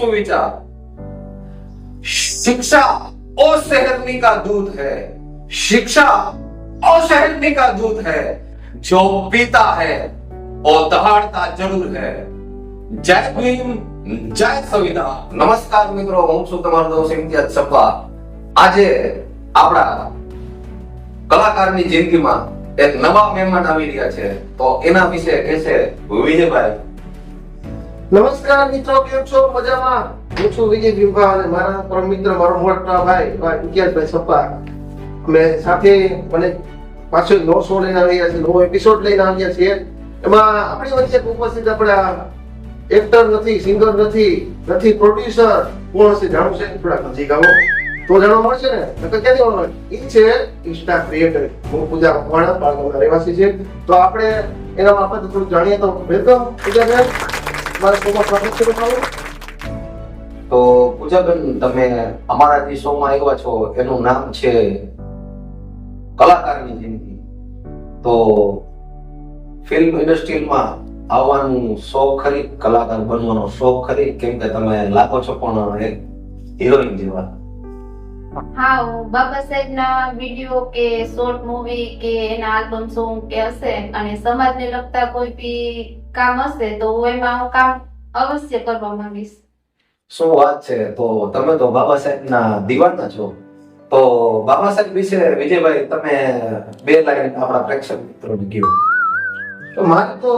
सुविचार। शिक्षा अशहरनी का दूध है, शिक्षा अशहरनी का दूध है, जो पीता है वो दहाड़ता जरूर है। जय भीम, जय संविधान। नमस्कार મિત્રો, હું છું તમારો દોસ્ત ઇમ્તિયાઝ સપ્પા। આજે આપણા કલાકારની જિંદગીમાં એક નવા મહેમાન આવી રહ્યા છે, તો એના વિશે કહેશે વિજયભાઈ। નમસ્કાર મિત્રો, કેમ છો? મજામાં? હું છું વિજય ભીમભા અને મારા પરમ મિત્ર, મારો મોટા ભાઈ ઇમ્તિયાઝભાઈ સપ્પા। અમે સાથે મને પાછો નવો શો લઈને આવ્યા છે, નવો એપિસોડ લઈને આવ્યા છીએ। એમાં આપણી વચ્ચે ઉપસ્થિત આપણા એક્ટર નથી, સિંગર નથી, પ્રોડ્યુસર, કોણ હશે જાણવું છે? થોડા નજીક આવો તો જાણવા મળશે ને। નકર ક્યાંથી આવવાનું? એ છે ઇન્સ્ટા ક્રિએટર। હું પૂજા મકવાણા, પાલનપુરના રહેવાસી છે। તો આપણે એના બાબતે થોડું જાણીએ। તો વેલકમ પૂજાબેન, મારા શોમાં સ્વાગત છે તમારું। તો પૂજાબેન, તમે અમારા જે શોમાં આવ્યા છો એનું નામ છે કલાકારની જિંદગી। તો ફિલ્મ ઇન્ડસ્ટ્રીમાં આવવાનું શોખ ખરી? કલાકાર બનવાનો શોખ ખરી? કેમ કે તમે લાગો છો પણ એક હિરોઈન જેવા। હા, હું બાબા સાહેબના વિડિયો કે શોર્ટ મૂવી કે એના આલ્બમ સોંગ કે હશે અને સમાજને લગતા કોઈ બી કામ હશે તો હું એમાં કામ અવશ્ય કરવા માંગીશ। શું વાત છે! તો તમે તો બાબા સાહેબના દીવાના છો। તો બાબા સાહેબ વિશે વિજયભાઈ તમે બે લાઈન આપણા પ્રેક્ષક મિત્રોને કહો। તો મારે તો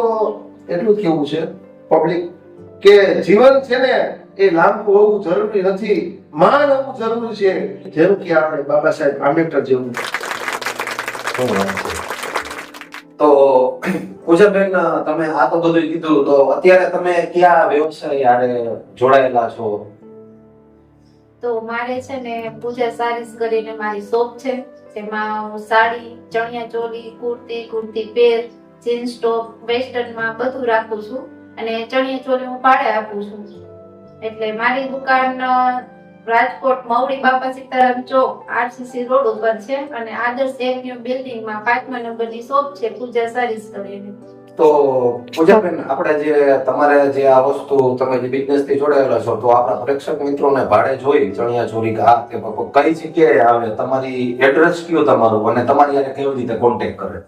એટલું કેવું છે પબ્લિક કે જીવન છે ને એ લાંબુ હોવું જરૂરી નથી, માન હોવું જરૂરી છે, જેમ કે આપણે બાબા સાહેબ આંબેડકર જેવું। શું વાત છે! તો પૂજાબેન, તમે આ તો બધું કીધું, તો અત્યારે તમે કયા વ્યવસાય યારે જોડાયેલા છો? તો મારે છે ને પૂજા સારીસ કરીને મારી શોપ છે, જેમાં હું સાડી, ચણિયા ચોલી, કુર્તી પેર, જીન્સ ટોપ, વેસ્ટર્નમાં બધું રાખું છું અને ચણિયા ચોલી હું ભાડે આપું છું। એટલે મારી દુકાન રાજકોટ મવડી બાપા સીતારામ ચોક આરસીસી રોડ ઉપર છે અને આદર્શ એવન્યુ બિલ્ડિંગમાં 5મા નંબરની શોપ છે પૂજા સારીસ કરીને। તો પૂજાબેન, આપણે જે તમારે જે આ વસ્તુ તમે જે બિઝનેસ થી જોડાયેલા છો, તો આપણા પ્રેક્ષક મિત્રોને ભાડે જોઈ ચણિયા ચોરી કે આ કે કઈ જગ્યાએ આવે, તમારી એડ્રેસ કયો તમારું અને તમારી યારે કેવી રીતે કોન્ટેક્ટ કરે?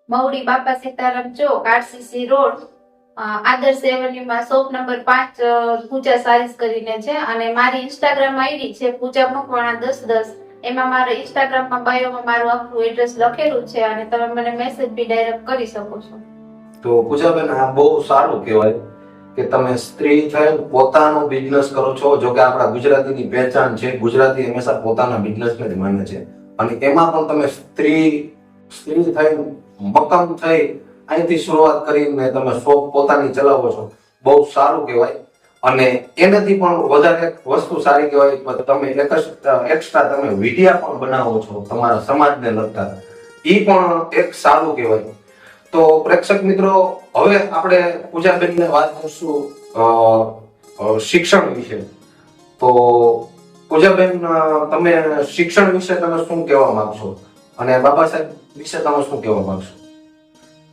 મવડી બાપા સીતારામ ચોક આરસીસી રોડ આદર્શ એવન્યુમાં શોપ નંબર 5 પૂજા સારીસ કરીને છે અને મારી ઇન્સ્ટાગ્રામ આઈડી છે પૂજા મકવાણા 1010। એમાં મારા ઇન્સ્ટાગ્રામમાં બાયોમાં મારું આખું એડ્રેસ લખેલું છે અને તમે મને મેસેજ બી ડાયરેક્ટ કરી શકો છો। તો પૂજાબેન, આ બહુ સારું કહેવાય કે તમે સ્ત્રી થઈને પોતાનો બિઝનેસ કરો છો। જો કે આપણા ગુજરાતીની પહેચાન છે, ગુજરાતી હંમેશા પોતાના બિઝનેસને જ માને છે અને એમાં પણ તમે સ્ત્રી થઈને મક્કમ થઈ અહીંથી શરૂઆત કરીને તમે શોપ પોતાની ચલાવો છો, બહુ સારું કહેવાય। અને એનાથી પણ વધારે એક વસ્તુ સારી કહેવાય, તમે એક્સ્ટ્રા તમે વિડિયા પણ બનાવો છો તમારા સમાજને લગતા, એ પણ એક સારું કહેવાય। તો પ્રેક્ષક મિત્રો, હવે આપણે પૂજાબેનને વાત કરશું શિક્ષણ વિશે। તો પૂજાબેન, તમે શિક્ષણ વિશે તમે શું કહેવા માંગશો અને બાબા સાહેબ વિશે તમે શું કહેવા માંગશો?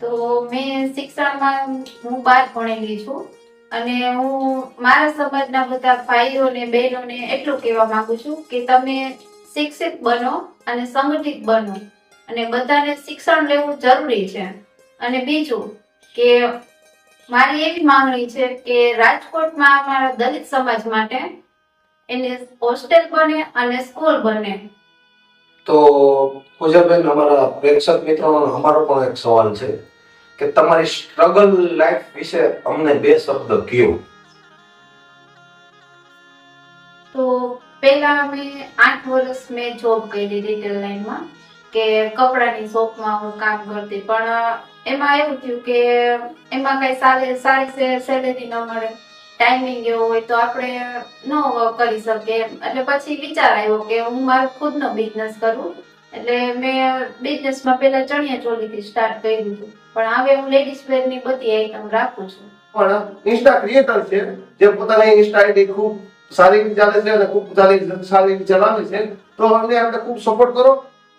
તો મેં શિક્ષણમાં હું 12 ભણેલી છું અને હું મારા સમાજના બધા ભાઈઓને બહેનોને એટલું કહેવા માંગુ છું કે તમે શિક્ષિત બનો અને સંગઠિત બનો અને બધાને શિક્ષણ લેવું જરૂરી છે। અને બીજું કે મારી એવી માંગણી છે કે રાજકોટમાં અમારા દલિત સમાજ માટે એને હોસ્ટેલ બને અને સ્કૂલ બને। તો પૂજાબેન, અમારા પ્રેક્ષક મિત્રોનો અમારો પણ એક સવાલ છે કે તમારી સ્ટ્રગલ લાઈફ વિશે અમને બે શબ્દ કહો। તો પહેલા મેં 8 વર્ષ મેં જોબ કરી રિટેલ લાઈનમાં કે કપડાની શોપમાં હું કામ કરતી, પણ એમાં એવું થયું કે એમાં કઈ સારી સેલેરી ન મળે, ટાઈમિંગ એવો હોય તો આપણે ન કરી શકીએ। એટલે પછી વિચાર આવ્યો કે હું મારો ખુદનો બિઝનેસ કરું। એટલે મેં બિઝનેસમાં પહેલા ચણિયા ચોલીથી સ્ટાર્ટ કર્યું હતું, પણ હવે હું લેડીઝ વેરની બધી આઈટમ રાખું છું। પણ ઇન્સ્ટા ક્રિએટર છે જે પોતાની ઇન્સ્ટા આઈડી ખૂબ સારી રીતે ચાલે છે અને ખૂબ સારી રીતે ચલાવે છે, તો અમને આપણે ખૂબ સપોર્ટ કરો।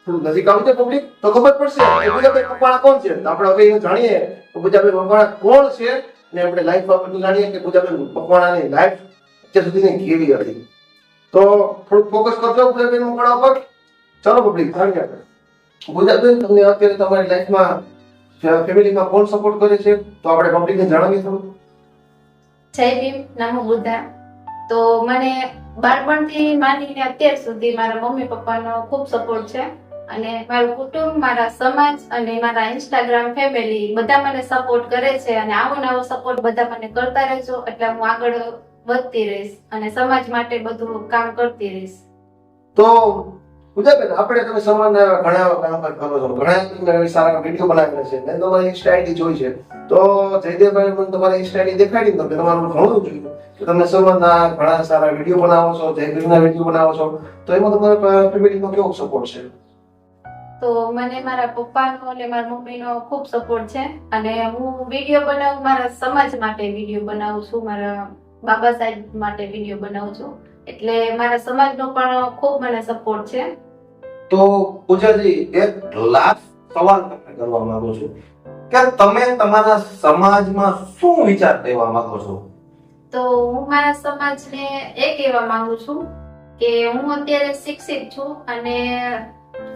થોડું નજીક આવી જાય પબ્લિક તો ખબર પડશે કે પૂજાભાઈ મકવાણા કોણ છે। તો આપણે હવે જાણીએ તો પૂજાભાઈ મકવાણા કોણ છે અને આપણે લાઈફમાં બધું જાણીએ કે પૂજાબેન મકવાણાની લાઈફ અત્યાર સુધીની કેવી હતી. તો થોડુંક ફોકસ કરજો પૂજાબેન મકવાણા પર. ચાલો પબ્લિક જાણીએ આપણે. પૂજાબેન, તમને અત્યારે તમારી લાઈફમાં ફેમિલીમાં કોણ સપોર્ટ કરે છે તો આપણે પબ્લિકને જણાવીએ થોડું. જય ભીમ, નમો બુદ્ધા. તો મને બાળપણથી માંડીને અત્યાર સુધી મારા મમ્મી પપ્પાનો ખૂબ સપોર્ટ છે અને મારું કુટુંબ, મારા સમાજ અને મારા ઇન્સ્ટાગ્રામ ફેમિલી બધા મને સપોર્ટ કરે છે અને આવો નવો સપોર્ટ બધા મને કરતા રહેજો એટલે હું આગળ વધતી રહીશ અને સમાજ માટે બધું કામ કરતી રહીશ. તો પૂજાબેન, આપણે તમે સમાજના ઘણા કામ કરો છો, ઘણા તમે સારા વિડીયો બનાવેલા છે મેં તમારી ઇન્સ્ટા આઈડી જોઈ છે. તો જયદેવભાઈ મને તમારી ઇન્સ્ટા આઈડી દેખાડી તો તમારું ઘણું જોયું કે તમે સમાજના ઘણા સારા વિડીયો બનાવો છો, જયદેવના વિડીયો બનાવો છો. તો એમાં તમારા ફેમિલીનો કેવો સપોર્ટ છે? તો મને મારા પપ્પાનો અને મારા મમ્મીનો ખૂબ સપોર્ટ છે અને હું વિડીયો બનાવું, મારા સમાજ માટે વિડીયો બનાવું છું, મારા બાબા સાહેબ માટે વિડીયો બનાવું છું એટલે મારા સમાજનો પણ ખૂબ મને સપોર્ટ છે. તો પૂજાજી, એક લાસ્ટ સવાલ તમને કરવા માંગુ છું કે તમે તમારા સમાજમાં શું વિચાર દેવા માંગો છો? તો હું મારા સમાજને એ કહેવા માંગુ છું કે હું અત્યારે શિક્ષિત છું અને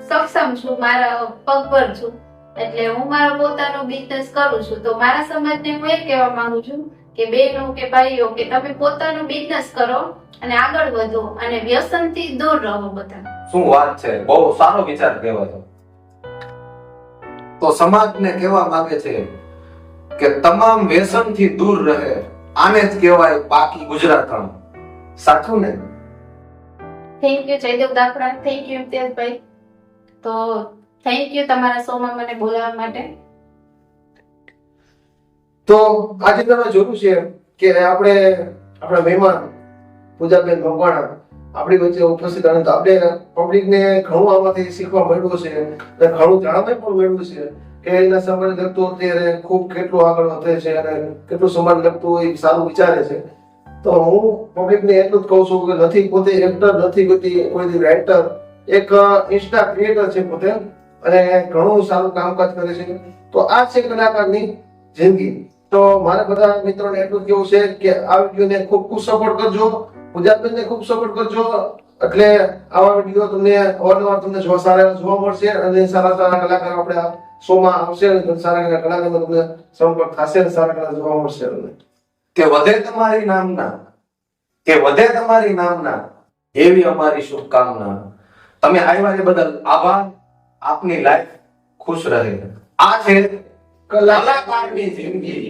સક્ષમ છું, મારા પગ પર છું એટલે હું મારો પોતાનો બિઝનેસ કરું છું. તો મારા સમાજને હું એ કહેવા માંગુ છું કે બહેનો કે ભાઈઓ કે તમે પોતાનો બિઝનેસ કરો અને આગળ વધો અને વ્યસનથી દૂર રહો બધા. શું વાત છે, બહુ સારો વિચાર કહેવાય. તો સમાજને કહેવા માંગે છે કે તમામ વ્યસનથી દૂર રહે. આને જ કહેવાય પાકી ગુજરાતણ. સાચું ને? થેન્ક યુ જયદેવ દાખલા, થેન્ક યુ ઇમ્તિયાઝભાઈ. તો થેન્ક યુ તમારા શોમાં મને બોલાવવા માટે. તો આજે તમે જોયું છે કે આપણા મહેમાન પૂજાબેન મકવાણા આપણી વચ્ચે ઉપસ્થિત અને આપણે પબ્લિકને ઘણું આમાંથી શીખવા મળ્યું છે અને ઘણું જાણવા પણ મળ્યું છે કે એના સમાજ લગતું અત્યારે ખૂબ કેટલું આગળ વધે છે અને કેટલું સમાજ લગતું એ સારું વિચારે છે. તો હું પબ્લિકને એટલું જ કહું છું કે નથી પોતે એક્ટર, નથી કોઈ રાઇટર, એક ઇન્સ્ટા ક્રિએટર છે પોતે અને ઘણું સારું કામકાજ કરે છે. તો આ છે કલાકારની જિંદગી. તો મારે બધા મિત્રોને એટલું જ કેવું છે કે આ વિડીયોને ખૂબ સપોર્ટ કરજો, પૂજાબેનને ખૂબ સપોર્ટ કરજો એટલે આવા વિડીયો તમને અવારનવાર તમને સારા જોવા મળશે અને સારા કલાકારો આપણે આ શોમાં આવશે અને સારા કલાકારો તમને સંપર્ક થશે અને સારા કલાકાર જોવા મળશે. કે વધે તમારી નામના એવી અમારી શુભકામના. તમે આવ્યા એ બદલ આભાર. આપની લાઈફ ખુશ રહે. આ છે કલાકારની જિંદગી.